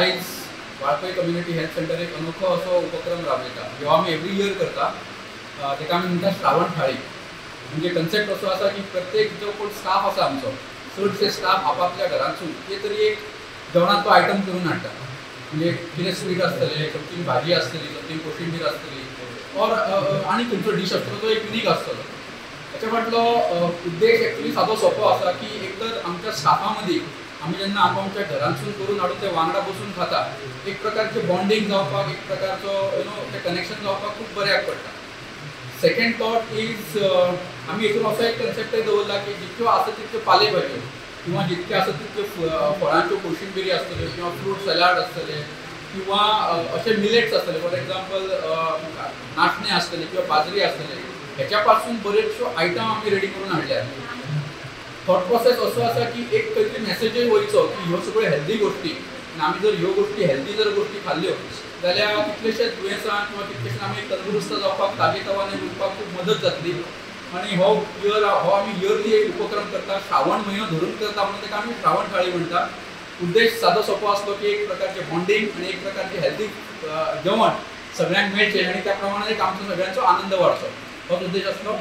आयज Valpoi community health centre एक अनोखो असो उपक्रम राबयता जो आमी एवरी इयर करता। ताका आमी म्हणटा श्रावण थाळी। म्हणजे कन्सेप्ट असो आसा की प्रत्येक जो कोण स्टाफ आसा आमचो चडशे स्टाफ आपापल्या घरांतसून कितें तरी एक जेवणाचो आयटम करून हाडटा। म्हणजे कितें स्वीट आसतलें, समथींग भाजी आसतली, समथींग कोशिंबीर आसतली, और आनी खंयचो डीश आसतलो तो एक युनीक आसतलो। ताच्या फाटलो उद्देश एक्चुअली सादो सोंपो आसा की एक तर आमच्या स्टाफा मदीं आमी जेन्ना आमच्या घरांतसून करून हाडून ते वांगडा बसून खाता एक प्रकारचे बॉन्डिंग जावपाक, एक प्रकारचो ते कनेक्शन जावपाक खूब बऱ्याक पडटा। सेकेंड थॉट इज आमी हितून असो एक कन्सेप्टय दवरला की जितक्यो आसा तितक्यो पाले भाजयो किंवा जितके आसा तितक्यो फळांच्यो कोशिंबिरी आसतल्यो किंवा फ्रूट सलाड आसतले किंवा अशे मिलेट्स आसतले, फॉर एग्जाम्पल नाचणे आसतले किंवा बाजरी आसतले, हेच्या पासून बरेचश्यो आयटम आमी रेडी करून हाडल्यात। थॉट प्रोसेस असो आसा की एक खंय तरी मेसेजय वयचो की ह्यो सगळ्यो हेल्दी गोश्टी आनी आमी जर ह्यो गोश्टी हेल्दी जर गोश्टी खाल्ल्यो जाल्यार कितलेशेच दुयेंसां किंवा कितलेशे आमी तंदुरुस्त जावपाक ताजेतवाने उरपाक खूब मदत जातली। आनी हो आमी इयरली एक उपक्रम करता, श्रावण म्हयनो धरून करता म्हणून ताका आमी श्रावण थाळी म्हणटा। उद्देश सादो सोंपो आसलो की एक प्रकारचे बॉन्डिंग आनी एक प्रकारचे हेल्दी जेवण सगळ्यांक मेळचें आनी त्या प्रमाणे एक आमचो सगळ्यांचो आनंद वाडचो, होच उद्देश आसलो।